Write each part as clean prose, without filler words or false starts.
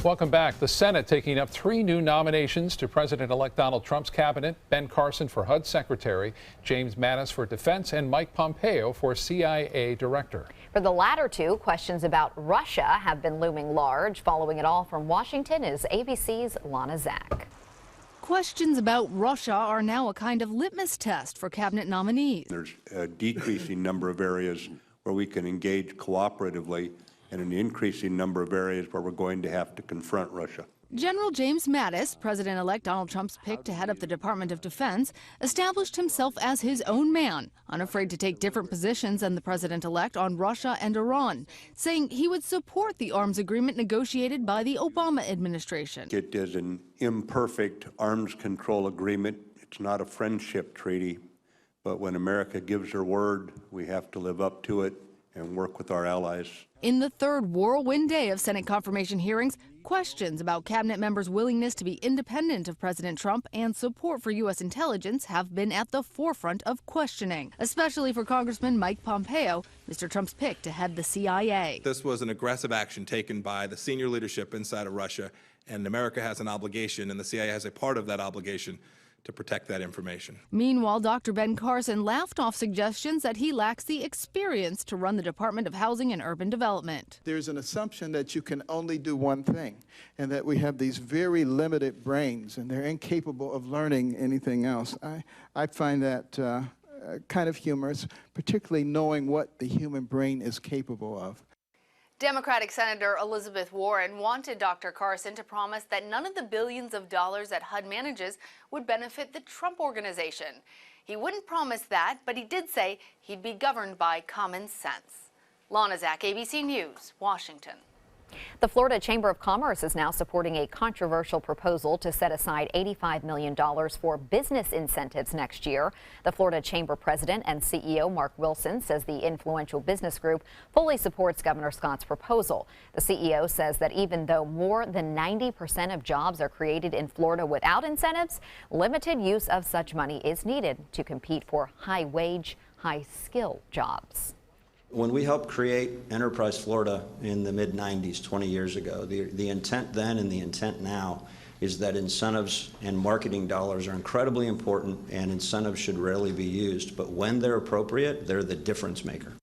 Welcome back. The Senate taking up 3 new nominations to President-elect Donald Trump's cabinet: Ben Carson for HUD Secretary, James Mattis for Defense, and Mike Pompeo for CIA Director. For the latter two, questions about Russia have been looming large. Following it all from Washington is ABC's Lana Zak. Questions about Russia are now a kind of litmus test for cabinet nominees. There's a decreasing number of areas where we can engage cooperatively, and an increasing number of areas where we're going to have to confront Russia. General James Mattis, President-elect Donald Trump's pick to head up the Department of Defense, established himself as his own man, unafraid to take different positions than the president-elect on Russia and Iran, saying he would support the arms agreement negotiated by the Obama administration. It is an imperfect arms control agreement. It's not a friendship treaty, but when America gives her word, we have to live up to it and work with our allies. In the third whirlwind day of Senate confirmation hearings, questions about cabinet members' willingness to be independent of President Trump and support for U.S. intelligence have been at the forefront of questioning, especially for Congressman Mike Pompeo, Mr. Trump's pick to head the CIA. This was an aggressive action taken by the senior leadership inside of Russia, and America has an obligation, and the CIA has a part of that obligation, to protect that information. Meanwhile, Dr. Ben Carson laughed off suggestions that he lacks the experience to run the Department of Housing and Urban Development. There's an assumption that you can only do one thing, and that we have these very limited brains, and they're incapable of learning anything else. I find that kind of humorous, particularly knowing what the human brain is capable of. Democratic Senator Elizabeth Warren wanted Dr. Carson to promise that none of the billions of dollars that HUD manages would benefit the Trump Organization. He wouldn't promise that, but he did say he'd be governed by common sense. Lana Zak, ABC News, Washington. The Florida Chamber of Commerce is now supporting a controversial proposal to set aside $85 million for business incentives next year. The Florida Chamber president and CEO Mark Wilson says the influential business group fully supports Governor Scott's proposal. The CEO says that even though more than 90% of jobs are created in Florida without incentives, limited use of such money is needed to compete for high-wage, high-skill jobs. When we helped create Enterprise Florida in the mid-90s, 20 years ago, the intent then and the intent now is that incentives and marketing dollars are incredibly important, and incentives should rarely be used. But when they're appropriate, they're the difference maker.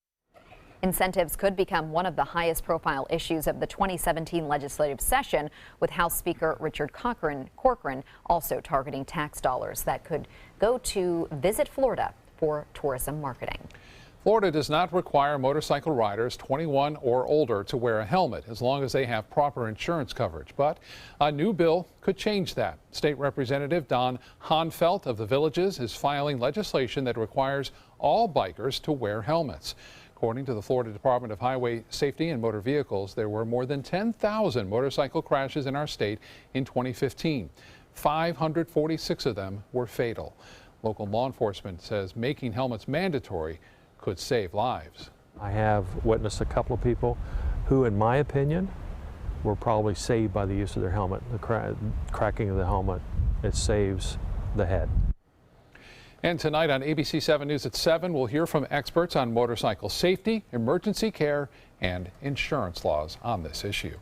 Incentives could become one of the highest profile issues of the 2017 legislative session, with House Speaker Richard Corcoran also targeting tax dollars that could go to Visit Florida for tourism marketing. Florida does not require motorcycle riders 21 or older to wear a helmet as long as they have proper insurance coverage. But a new bill could change that. State Representative Don Honfelt of the Villages is filing legislation that requires all bikers to wear helmets. According to the Florida Department of Highway Safety and Motor Vehicles, there were more than 10,000 motorcycle crashes in our state in 2015. 546 of them were fatal. Local law enforcement says making helmets mandatory could save lives. I have witnessed a couple of people who, in my opinion, were probably saved by the use of their helmet. The cracking of the helmet, it saves the head. And tonight on ABC 7 News at 7, we'll hear from experts on motorcycle safety, emergency care, and insurance laws on this issue.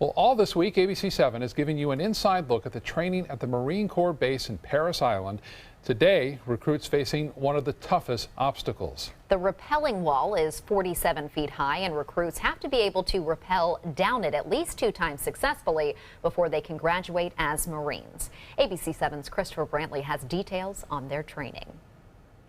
Well, all this week, ABC 7 is giving you an inside look at the training at the Marine Corps base in Parris Island. Today, recruits facing one of the toughest obstacles. The rappelling wall is 47 feet high, and recruits have to be able to rappel down it at least 2 times successfully before they can graduate as Marines. ABC 7's Christopher Brantley has details on their training.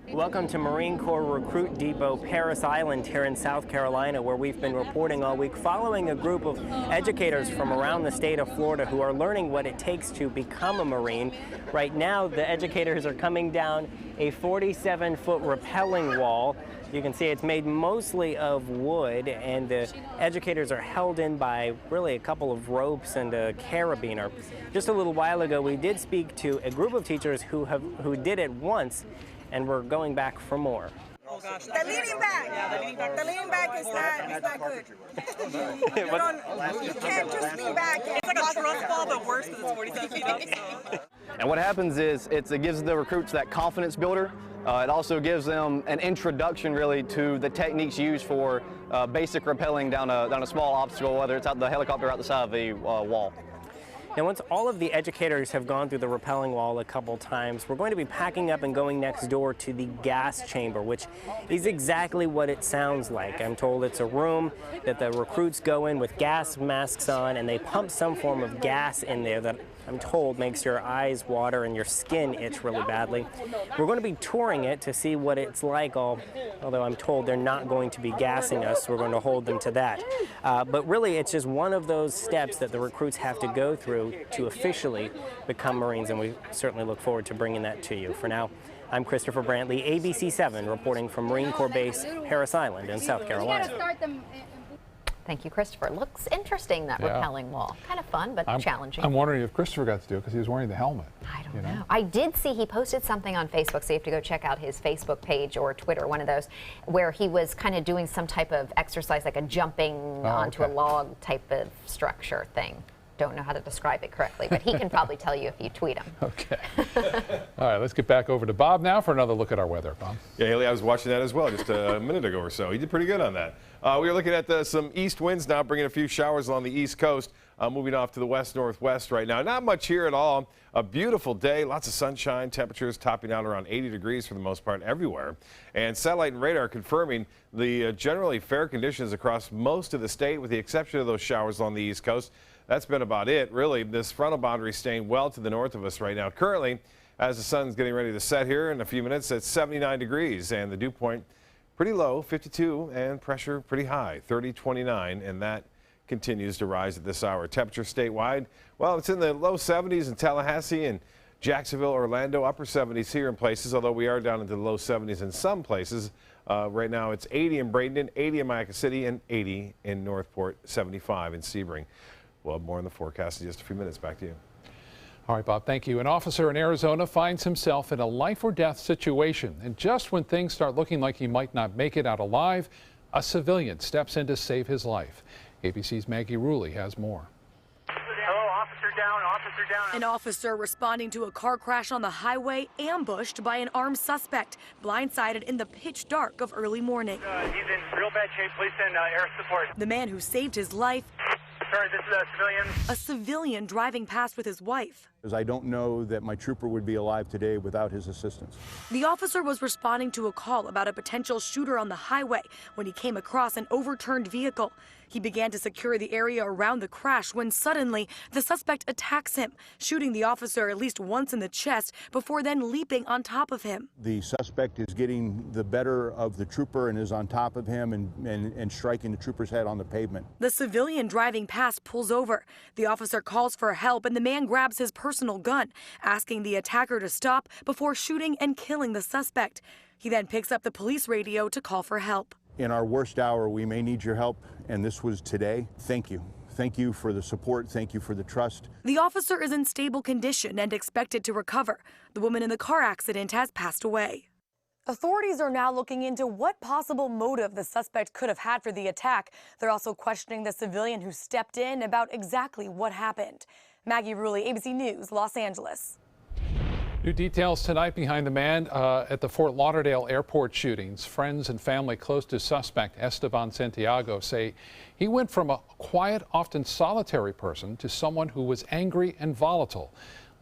Welcome to Marine Corps Recruit Depot, Parris Island here in South Carolina, where we've been reporting all week following a group of educators from around the state of Florida who are learning what it takes to become a Marine. Right now, the educators are coming down a 47-foot rappelling wall. You can see it's made mostly of wood, and the educators are held in by really a couple of ropes and a carabiner. Just a little while ago, we did speak to a group of teachers who did it once, and we're going back for more. Oh gosh, the leaning back. Yeah, the leaning back is not good. You can't just lean back. It's like a trust ball, but worse because it's 47 feet up. So. And what happens is it gives the recruits that confidence builder It also gives them an introduction really to the techniques used for basic rappelling down a small obstacle, whether it's out the helicopter or out the side of the wall. Now, once all of the educators have gone through the rappelling wall a couple times, we're going to be packing up and going next door to the gas chamber, which is exactly what it sounds like. I'm told it's a room that the recruits go in with gas masks on, and they pump some form of gas in there that I'm told makes your eyes water and your skin itch really badly. We're going to be touring it to see what it's like, although I'm told they're not going to be gassing us. We're going to hold them to that. But really, it's just one of those steps that the recruits have to go through to officially become Marines, and we certainly look forward to bringing that to you. For now, I'm Christopher Brantley, ABC 7, reporting from Marine Corps Base, Parris Island in South Carolina. Thank you, Christopher. Looks interesting, that rappelling wall. Kind of fun, but challenging. I'm wondering if Christopher got to do it because he was wearing the helmet. I don't know. I did see he posted something on Facebook, so you have to go check out his Facebook page or Twitter, one of those, where he was kind of doing some type of exercise, like a jumping onto a log type of structure thing. Don't know how to describe it correctly, but he can probably tell you if you tweet him. Okay. All right, let's get back over to Bob now for another look at our weather. Bob. Yeah, Haley, I was watching that as well just a minute ago or so. He did pretty good on that. We are looking at some east winds now, bringing a few showers along the east coast, moving off to the west-northwest right now. Not much here at all. A beautiful day, lots of sunshine, temperatures topping out around 80 degrees for the most part everywhere. And satellite and radar confirming the generally fair conditions across most of the state, with the exception of those showers along the east coast. That's been about it, really. This frontal boundary staying well to the north of us right now. Currently, as the sun's getting ready to set here in a few minutes, it's 79 degrees, and the dew point pretty low, 52, and pressure pretty high, 30-29, and that continues to rise at this hour. Temperature statewide, well, it's in the low 70s in Tallahassee and Jacksonville, Orlando, upper 70s here in places, although we are down into the low 70s in some places. Right now it's 80 in Bradenton, 80 in Mayaca City, and 80 in Northport, 75 in Sebring. We'll have more in the forecast in just a few minutes. Back to you. All right, Bob, thank you. An officer in Arizona finds himself in a life or death situation. And just when things start looking like he might not make it out alive, a civilian steps in to save his life. ABC's Maggie Rulli has more. Hello, officer down, officer down. An officer responding to a car crash on the highway, ambushed by an armed suspect, blindsided in the pitch dark of early morning. He's in real bad shape. Please send air support. The man who saved his life, Sorry, this is a civilian. a civilian driving past with his wife. Because I don't know that my trooper would be alive today without his assistance. The officer was responding to a call about a potential shooter on the highway when he came across an overturned vehicle. He began to secure the area around the crash when suddenly the suspect attacks him, shooting the officer at least once in the chest before then leaping on top of him. The suspect is getting the better of the trooper and is on top of him and striking the trooper's head on the pavement. The civilian driving past pulls over. The officer calls for help and the man grabs his personal gun, asking the attacker to stop before shooting and killing the suspect. He then picks up the police radio to call for help. In our worst hour, we may need your help, and this was today. Thank you. Thank you for the support. Thank you for the trust. The officer is in stable condition and expected to recover. The woman in the car accident has passed away. Authorities are now looking into what possible motive the suspect could have had for the attack. They're also questioning the civilian who stepped in about exactly what happened. Maggie Rulli, ABC News, Los Angeles. New details tonight behind the man at the Fort Lauderdale airport shootings. Friends and family close to suspect Esteban Santiago say he went from a quiet, often solitary person to someone who was angry and volatile.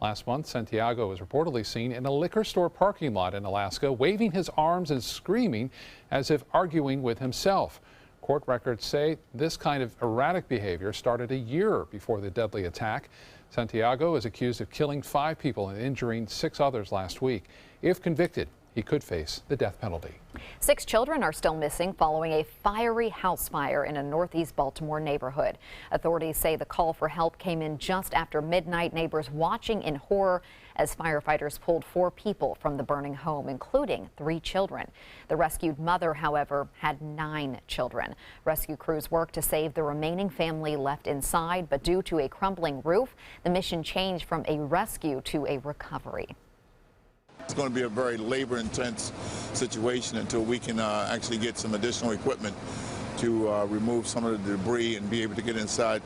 Last month, Santiago was reportedly seen in a liquor store parking lot in Alaska, waving his arms and screaming as if arguing with himself. Court records say this kind of erratic behavior started a year before the deadly attack. Santiago is accused of killing 5 people and injuring 6 others last week. If convicted, he could face the death penalty. 6 children are still missing following a fiery house fire in a northeast Baltimore neighborhood. Authorities say the call for help came in just after midnight. Neighbors watching in horror as firefighters pulled 4 people from the burning home, including 3 children. The rescued mother, however, had 9 children. Rescue crews worked to save the remaining family left inside, but due to a crumbling roof, the mission changed from a rescue to a recovery. It's going to be a very labor-intense situation until we can actually get some additional equipment to remove some of the debris and be able to get inside.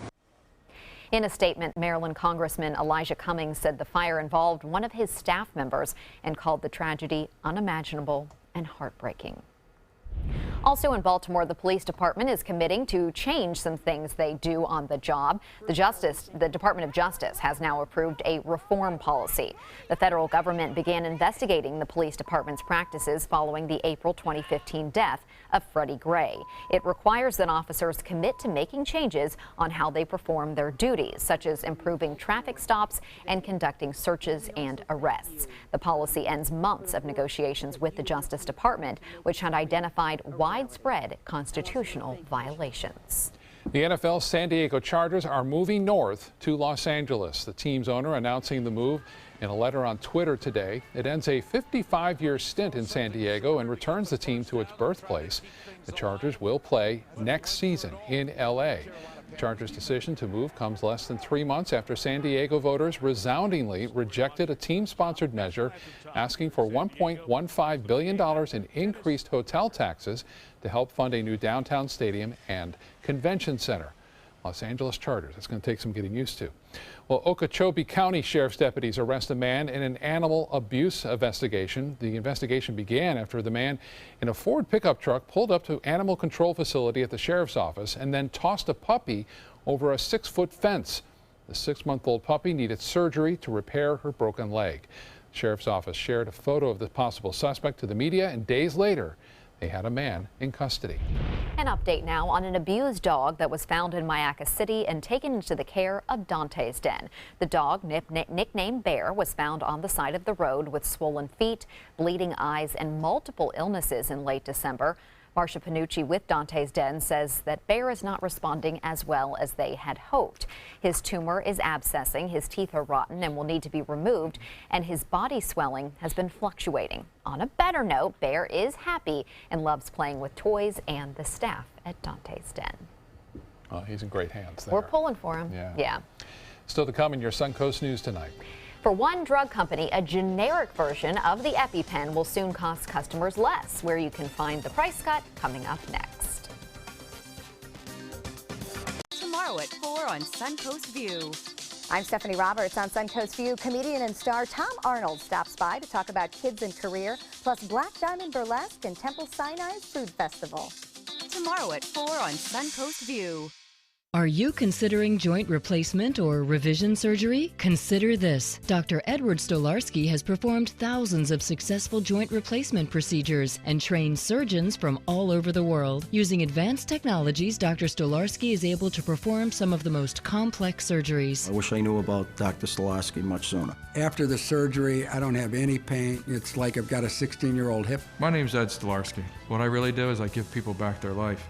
In a statement, Maryland Congressman Elijah Cummings said the fire involved one of his staff members and called the tragedy unimaginable and heartbreaking. Also in Baltimore, the police department is committing to change some things they do on the job. The Department of Justice has now approved a reform policy. The federal government began investigating the police department's practices following the April 2015 death of Freddie Gray. It requires that officers commit to making changes on how they perform their duties, such as improving traffic stops and conducting searches and arrests. The policy ends months of negotiations with the Justice Department, which had identified widespread constitutional violations. The NFL's San Diego Chargers are moving north to Los Angeles. The team's owner announcing the move in a letter on Twitter today. It ends a 55-year stint in San Diego and returns the team to its birthplace. The Chargers will play next season in LA. The Chargers' decision to move comes less than 3 months after San Diego voters resoundingly rejected a team-sponsored measure asking for $1.15 billion in increased hotel taxes to help fund a new downtown stadium and convention center. Los Angeles Chargers, that's going to take some getting used to. Well, Okeechobee County Sheriff's deputies arrest a man in an animal abuse investigation. The investigation began after the man in a Ford pickup truck pulled up to animal control facility at the sheriff's office and then tossed a puppy over a 6-foot fence. The 6-month-old puppy needed surgery to repair her broken leg. The sheriff's office shared a photo of the possible suspect to the media, and days later, they had a man in custody. An update now on an abused dog that was found in Mayaca City and taken into the care of Dante's Den. The dog, nicknamed Bear, was found on the side of the road with swollen feet, bleeding eyes, and multiple illnesses in late December. Marcia Panucci with Dante's Den says that Bear is not responding as well as they had hoped. His tumor is abscessing, his teeth are rotten and will need to be removed, and his body swelling has been fluctuating. On a better note, Bear is happy and loves playing with toys and the staff at Dante's Den. Oh, he's in great hands there. We're pulling for him. Yeah. Still to come in your Suncoast News tonight. For one drug company, a generic version of the EpiPen will soon cost customers less. Where you can find the price cut coming up next. Tomorrow at 4 on Suncoast View. I'm Stephanie Roberts on Suncoast View. Comedian and star Tom Arnold stops by to talk about kids and career, plus Black Diamond Burlesque and Temple Sinai's Food Festival. Tomorrow at 4 on Suncoast View. Are you considering joint replacement or revision surgery? Consider this. Dr. Edward Stolarski has performed thousands of successful joint replacement procedures and trained surgeons from all over the world. Using advanced technologies, Dr. Stolarski is able to perform some of the most complex surgeries. I wish I knew about Dr. Stolarski much sooner. After the surgery, I don't have any pain. It's like I've got a 16-year-old hip. My name's Ed Stolarski. What I really do is I give people back their life.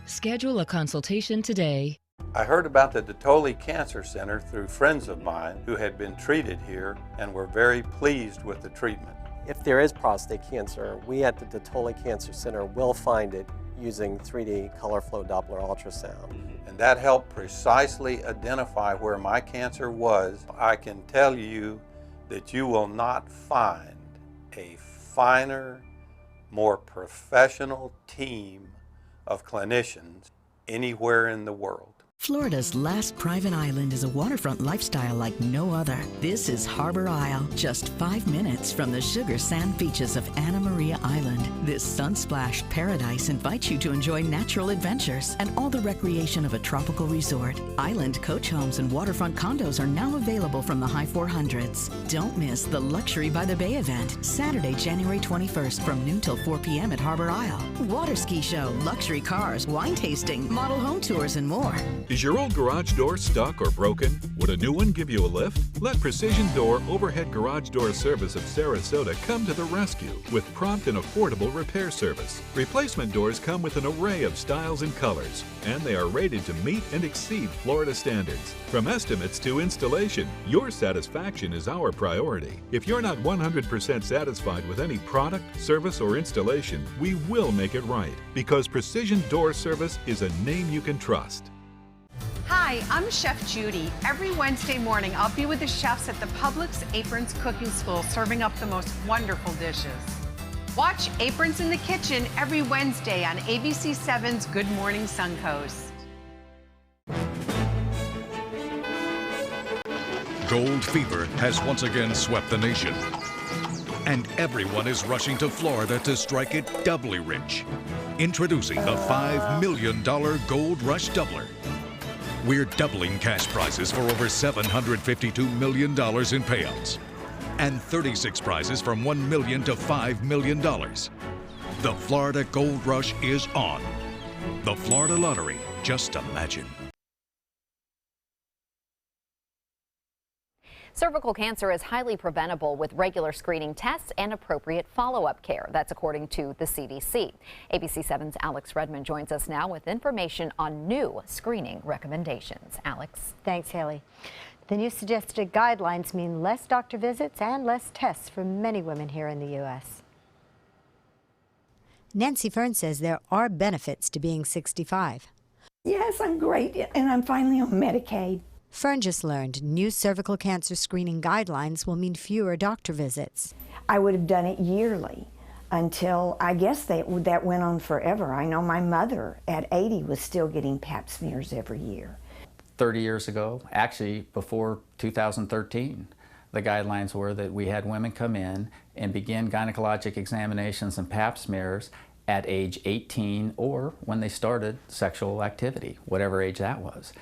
Schedule a consultation today. I heard about the Dotoli Cancer Center through friends of mine who had been treated here and were very pleased with the treatment. If there is prostate cancer, we at the Dotoli Cancer Center will find it using 3D color flow Doppler ultrasound. And that helped precisely identify where my cancer was. I can tell you that you will not find a finer, more professional team of clinicians anywhere in the world. Florida's last private island is a waterfront lifestyle like no other. This is Harbor Isle, just 5 minutes from the sugar sand beaches of Anna Maria Island. This sunsplash paradise invites you to enjoy natural adventures and all the recreation of a tropical resort. Island coach homes and waterfront condos are now available from the high 400s. Don't miss the Luxury by the Bay event, Saturday, January 21st from noon till 4 p.m. at Harbor Isle. Water ski show, luxury cars, wine tasting, model home tours, and more. Is your old garage door stuck or broken? Would a new one give you a lift? Let Precision Door Overhead Garage Door Service of Sarasota come to the rescue with prompt and affordable repair service. Replacement doors come with an array of styles and colors, and they are rated to meet and exceed Florida standards. From estimates to installation, your satisfaction is our priority. If you're not 100% satisfied with any product, service, or installation, we will make it right, because Precision Door Service is a name you can trust. Hi, I'm Chef Judy. Every Wednesday morning, I'll be with the chefs at the Publix Aprons Cooking School, serving up the most wonderful dishes. Watch Aprons in the Kitchen every Wednesday on ABC7's Good Morning Suncoast. Gold fever has once again swept the nation. And everyone is rushing to Florida to strike it doubly rich. Introducing the $5 million Gold Rush Doubler. We're doubling cash prizes for over $752 million in payouts. And 36 prizes from $1 million to $5 million. The Florida Gold Rush is on. The Florida Lottery, just imagine. Cervical cancer is highly preventable with regular screening tests and appropriate follow-up care. That's according to the CDC. ABC 7's Alex Redmond joins us now with information on new screening recommendations. Alex. Thanks, Haley. The new suggested guidelines mean less doctor visits and less tests for many women here in the U.S. Nancy Fern says there are benefits to being 65. Yes, I'm great, and I'm finally on Medicaid. Fern just learned new cervical cancer screening guidelines will mean fewer doctor visits. I would have done it yearly until, I guess that went on forever. I know my mother at 80 was still getting pap smears every year. 30 years ago, actually before 2013, the guidelines were that we had women come in and begin gynecologic examinations and pap smears at age 18 or when they started sexual activity, whatever age that was.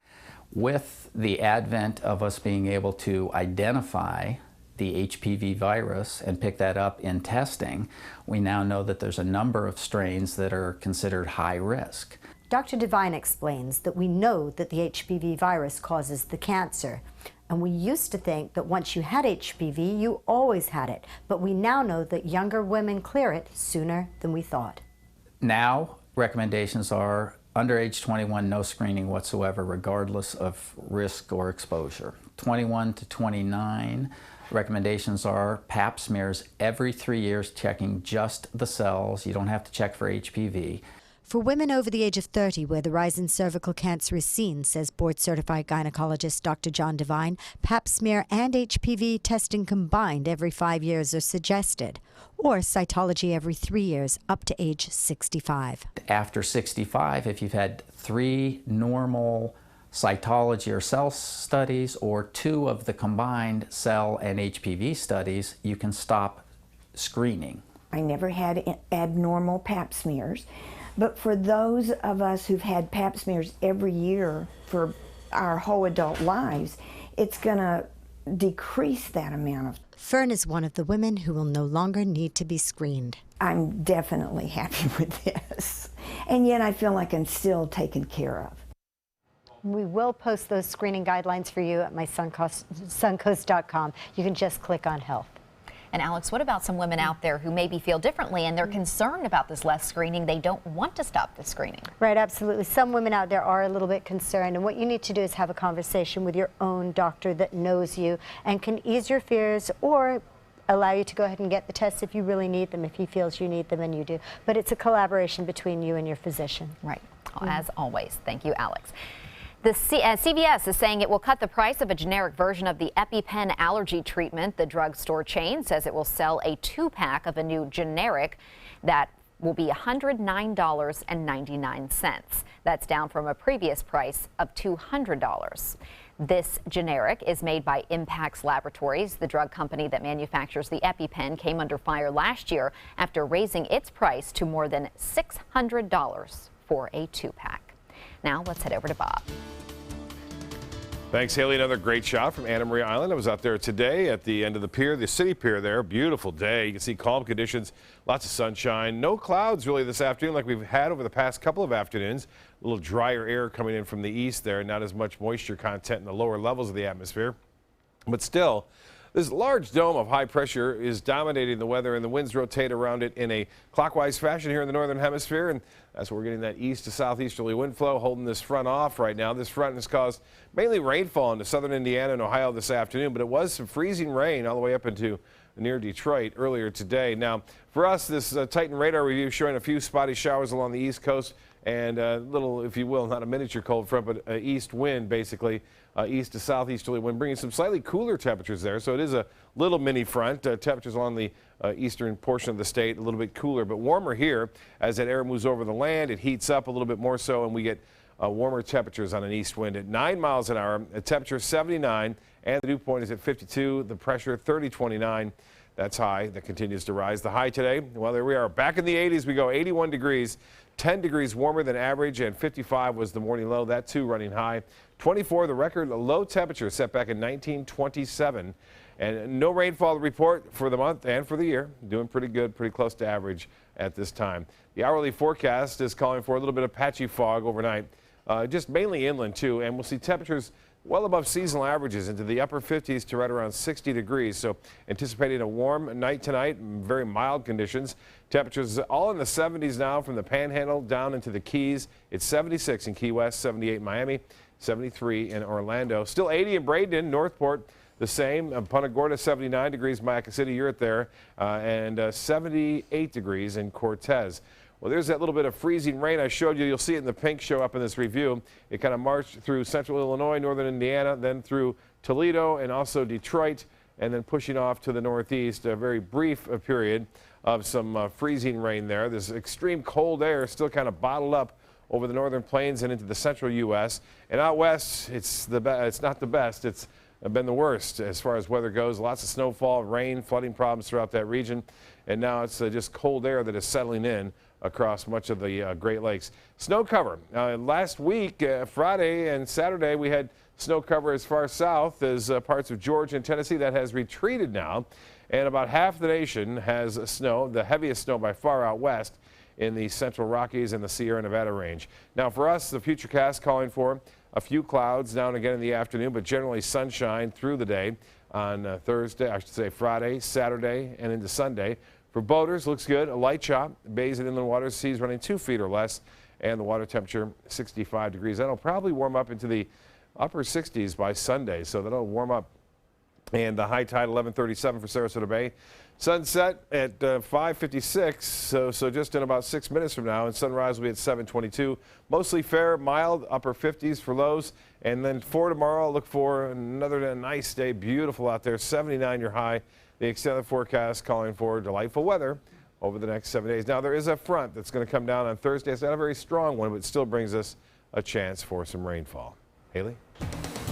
With the advent of us being able to identify the HPV virus and pick that up in testing, we now know that there's a number of strains that are considered high risk. Dr. Devine explains that we know that the HPV virus causes the cancer. And we used to think that once you had HPV, you always had it. But we now know that younger women clear it sooner than we thought. Now, recommendations are under age 21, no screening whatsoever, regardless of risk or exposure. 21 to 29, recommendations are pap smears every 3 years, checking just the cells. You don't have to check for HPV. For women over the age of 30 where the rise in cervical cancer is seen, says board-certified gynecologist Dr. John Devine, pap smear and HPV testing combined every 5 years are suggested, or cytology every 3 years up to age 65. After 65, if you've had 3 normal cytology or cell studies or 2 of the combined cell and HPV studies, you can stop screening. I never had abnormal pap smears. But for those of us who've had pap smears every year for our whole adult lives, it's going to decrease that amount of. Fern is one of the women who will no longer need to be screened. I'm definitely happy with this. And yet I feel like I'm still taken care of. We will post those screening guidelines for you at mysuncoast.com. You can just click on health. And Alex, what about some women out there who maybe feel differently and they're concerned about this less screening? They don't want to stop the screening. Right, absolutely. Some women out there are a little bit concerned, and what you need to do is have a conversation with your own doctor that knows you and can ease your fears or allow you to go ahead and get the tests if you really need them, if he feels you need them and you do. But it's a collaboration between you and your physician. Right. As always. Thank you, Alex. The CVS is saying it will cut the price of a generic version of the EpiPen allergy treatment. The drugstore chain says it will sell a 2-pack of a new generic that will be $109.99. That's down from a previous price of $200. This generic is made by Impax Laboratories. The drug company that manufactures the EpiPen came under fire last year after raising its price to more than $600 for a 2-pack. Now let's head over to Bob. Thanks, Haley. Another great shot from Anna Maria Island. I was out there today at the end of the pier, the city pier there. Beautiful day. You can see calm conditions, lots of sunshine. No clouds really this afternoon like we've had over the past couple of afternoons. A little drier air coming in from the east there, not as much moisture content in the lower levels of the atmosphere. But still, this large dome of high pressure is dominating the weather, and the winds rotate around it in a clockwise fashion here in the northern hemisphere, and that's where we're getting that east to southeasterly wind flow holding this front off right now. This front has caused mainly rainfall into southern Indiana and Ohio this afternoon, but it was some freezing rain all the way up into near Detroit earlier today. Now, for us, this Titan radar review showing a few spotty showers along the east coast and a little, if you will, not a miniature cold front, but east wind, basically, east to southeasterly wind, bringing some slightly cooler temperatures there. So it is a little mini front. Temperatures along the eastern portion of the state a little bit cooler, but warmer here as that air moves over the land. It heats up a little bit more so, and we get warmer temperatures on an east wind at 9 miles an hour, a temperature 79, and the dew point is at 52, the pressure 3029. That's high. That continues to rise. The high today, well, there we are. Back in the 80s, we go 81 degrees, 10 degrees warmer than average, and 55 was the morning low. That, too, running high. 24, the record low temperature set back in 1927. And no rainfall report for the month and for the year. Doing pretty good, pretty close to average at this time. The hourly forecast is calling for a little bit of patchy fog overnight, just mainly inland, too. And we'll see temperatures well above seasonal averages into the upper 50s to right around 60 degrees. So anticipating a warm night tonight, very mild conditions. Temperatures all in the 70s now from the Panhandle down into the Keys. It's 76 in Key West, 78 in Miami, 73 in Orlando. Still 80 in Bradenton, Northport. The same. Punta Gorda, 79 degrees. Mayaca City, you're at there. And 78 degrees in Cortez. Well, there's that little bit of freezing rain I showed you. You'll see it in the pink show up in this review. It kind of marched through central Illinois, northern Indiana, then through Toledo and also Detroit, and then pushing off to the northeast. A very brief period of some freezing rain there. This extreme cold air still kind of bottled up over the northern plains and into the central U.S. And out west, it's not the best. It's been the worst as far as weather goes. Lots of snowfall, rain, flooding problems throughout that region. And now it's just cold air that is settling in across much of the Great Lakes. Snow cover. Last week, Friday and Saturday, we had snow cover as far south as parts of Georgia and Tennessee. That has retreated now. And about half the nation has snow, the heaviest snow by far out west in the central Rockies and the Sierra Nevada range. Now for us, the Futurecast calling for a few clouds now and again in the afternoon, but generally sunshine through the day on Friday, Saturday, and into Sunday. For boaters, looks good. A light chop. Bays and inland waters, seas running 2 feet or less, and the water temperature 65 degrees. That'll probably warm up into the upper 60s by Sunday, so that'll warm up. And the high tide 11:37 for Sarasota Bay. Sunset at 5:56, so just in about 6 minutes from now, and sunrise will be at 7:22. Mostly fair, mild, upper 50s for lows. And then for tomorrow, look for another nice day, beautiful out there, 79 your high. The extended forecast calling for delightful weather over the next 7 days. Now, there is a front that's going to come down on Thursday. It's not a very strong one, but it still brings us a chance for some rainfall. Haley?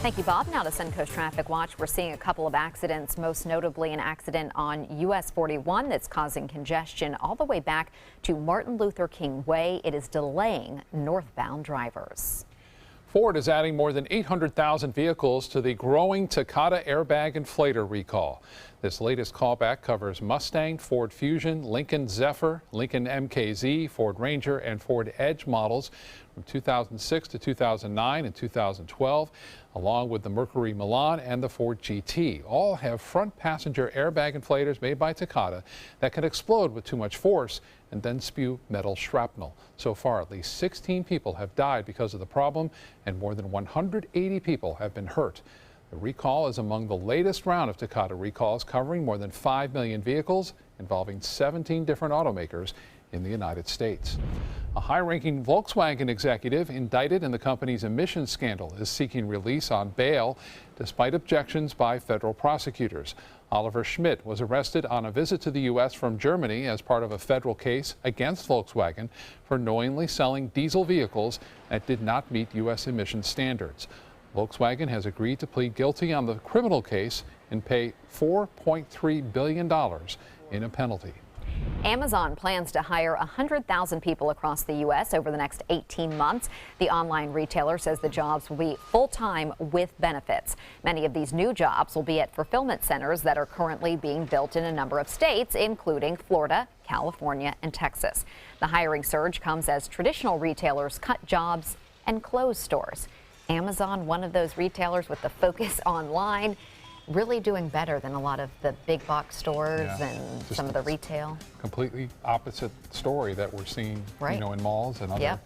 Thank you, Bob. Now to Suncoast Traffic Watch. We're seeing a couple of accidents, most notably an accident on US 41 that's causing congestion all the way back to Martin Luther King Way. It is delaying northbound drivers. Ford is adding more than 800,000 vehicles to the growing Takata airbag inflator recall. This latest callback covers Mustang, Ford Fusion, Lincoln Zephyr, Lincoln MKZ, Ford Ranger, and Ford Edge models from 2006 to 2009 and 2012, along with the Mercury Milan and the Ford GT. All have front passenger airbag inflators made by Takata that can explode with too much force and then spew metal shrapnel. So far, at least 16 people have died because of the problem, and more than 180 people have been hurt. The recall is among the latest round of Takata recalls, covering more than 5 million vehicles, involving 17 different automakers in the United States. A high-ranking Volkswagen executive indicted in the company's emissions scandal is seeking release on bail despite objections by federal prosecutors. Oliver Schmidt was arrested on a visit to the U.S. from Germany as part of a federal case against Volkswagen for knowingly selling diesel vehicles that did not meet U.S. emission standards. Volkswagen has agreed to plead guilty on the criminal case and pay $4.3 billion in a penalty. Amazon plans to hire 100,000 people across the U.S. over the next 18 months. The online retailer says the jobs will be full-time with benefits. Many of these new jobs will be at fulfillment centers that are currently being built in a number of states, including Florida, California, and Texas. The hiring surge comes as traditional retailers cut jobs and close stores. Amazon, one of those retailers with the focus online, really doing better than a lot of the big box stores and some of the retail. Completely opposite story that we're seeing, in malls and other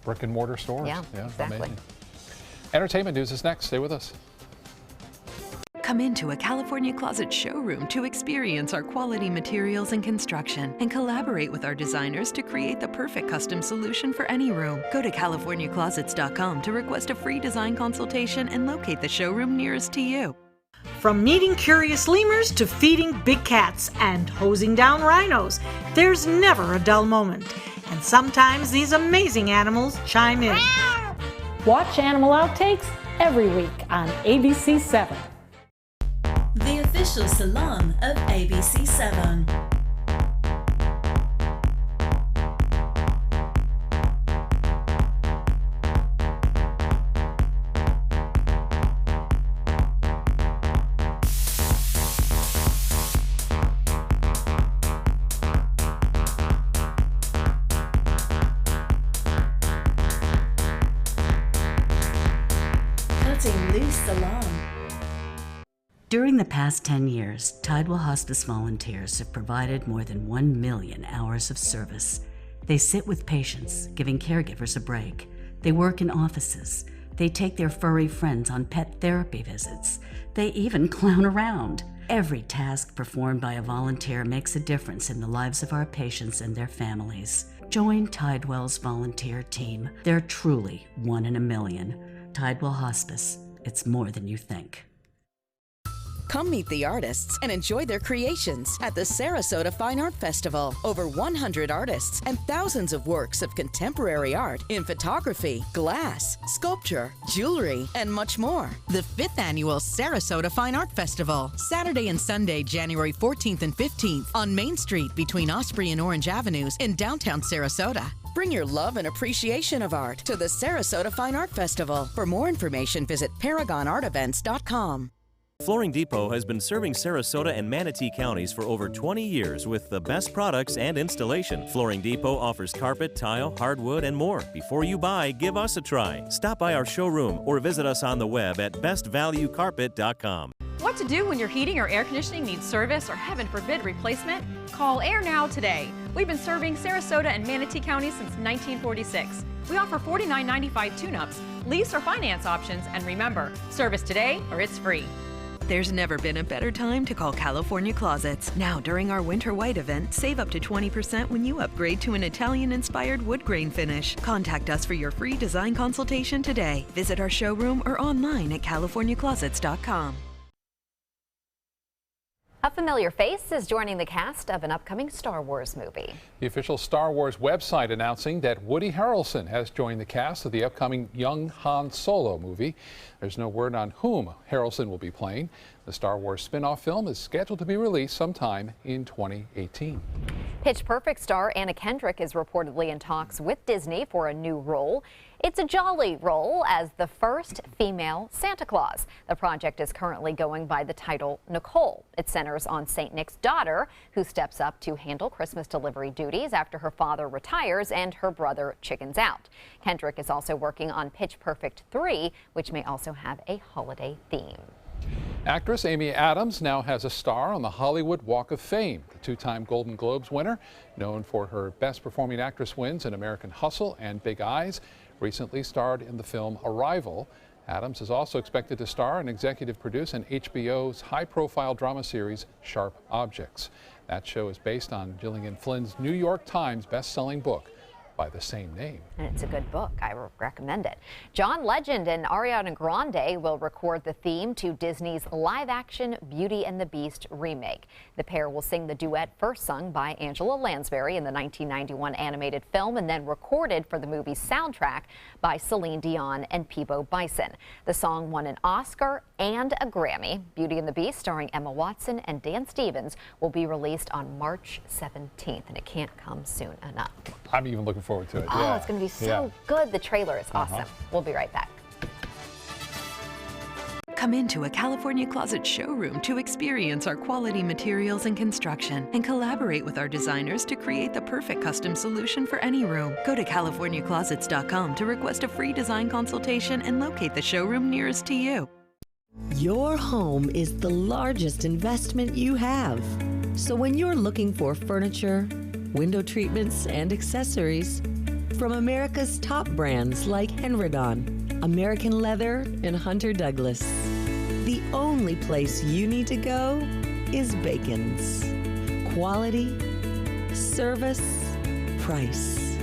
brick and mortar stores. Yeah, exactly. Amazing. Entertainment news is next. Stay with us. Come into a California Closet showroom to experience our quality materials and construction and collaborate with our designers to create the perfect custom solution for any room. Go to CaliforniaClosets.com to request a free design consultation and locate the showroom nearest to you. From meeting curious lemurs to feeding big cats and hosing down rhinos, there's never a dull moment. And sometimes these amazing animals chime in. Watch Animal Outtakes every week on ABC7. The official salon of ABC7. Cutting loose salon. During the past 10 years, Tidewell Hospice volunteers have provided more than 1 million hours of service. They sit with patients, giving caregivers a break. They work in offices. They take their furry friends on pet therapy visits. They even clown around. Every task performed by a volunteer makes a difference in the lives of our patients and their families. Join Tidewell's volunteer team. They're truly 1 in a million. Tidewell Hospice. It's more than you think. Come meet the artists and enjoy their creations at the Sarasota Fine Art Festival. Over 100 artists and thousands of works of contemporary art in photography, glass, sculpture, jewelry, and much more. The 5th Annual Sarasota Fine Art Festival, Saturday and Sunday, January 14th and 15th on Main Street between Osprey and Orange Avenues in downtown Sarasota. Bring your love and appreciation of art to the Sarasota Fine Art Festival. For more information, visit ParagonArtEvents.com. Flooring Depot has been serving Sarasota and Manatee counties for over 20 years with the best products and installation. Flooring Depot offers carpet, tile, hardwood, and more. Before you buy, give us a try. Stop by our showroom or visit us on the web at bestvaluecarpet.com. What to do when your heating or air conditioning needs service or, heaven forbid, replacement? Call Air Now today. We've been serving Sarasota and Manatee counties since 1946. We offer $49.95 tune-ups, lease or finance options, and remember, service today or it's free. There's never been a better time to call California Closets. Now, during our Winter White event, save up to 20% when you upgrade to an Italian-inspired wood grain finish. Contact us for your free design consultation today. Visit our showroom or online at CaliforniaClosets.com. A familiar face is joining the cast of an upcoming Star Wars movie. The official Star Wars website announcing that Woody Harrelson has joined the cast of the upcoming Young Han Solo movie. There's no word on whom Harrelson will be playing. The Star Wars spin-off film is scheduled to be released sometime in 2018. Pitch Perfect star Anna Kendrick is reportedly in talks with Disney for a new role. It's a jolly role as the first female Santa Claus. The project is currently going by the title Nicole. It centers on St. Nick's daughter, who steps up to handle Christmas delivery duties after her father retires and her brother chickens out. Kendrick is also working on Pitch Perfect 3, which may also have a holiday theme. Actress Amy Adams now has a star on the Hollywood Walk of Fame. The two-time Golden Globes winner, known for her Best Performing Actress wins in American Hustle and Big Eyes, recently starred in the film Arrival. Adams is also expected to star and executive produce in HBO's high-profile drama series Sharp Objects. That show is based on Gillian Flynn's New York Times best-selling book by the same name. And it's a good book. I recommend it. John Legend and Ariana Grande will record the theme to Disney's live-action Beauty and the Beast remake. The pair will sing the duet first sung by Angela Lansbury in the 1991 animated film and then recorded for the movie's soundtrack by Celine Dion and Peabo Bison. The song won an Oscar and a Grammy. Beauty and the Beast, starring Emma Watson and Dan Stevens, will be released on March 17th, and it can't come soon enough. I'm even looking forward to it. Oh, yeah. It's going to be so good. The trailer is awesome. We'll be right back. Come into a California Closet showroom to experience our quality materials and construction and collaborate with our designers to create the perfect custom solution for any room. Go to CaliforniaClosets.com to request a free design consultation and locate the showroom nearest to you. Your home is the largest investment you have. So when you're looking for furniture, window treatments, and accessories from America's top brands like Henredon, American Leather, and Hunter Douglas, the only place you need to go is Bacon's. Quality, service, price.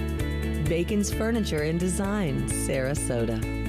Bacon's Furniture and Design, Sarasota.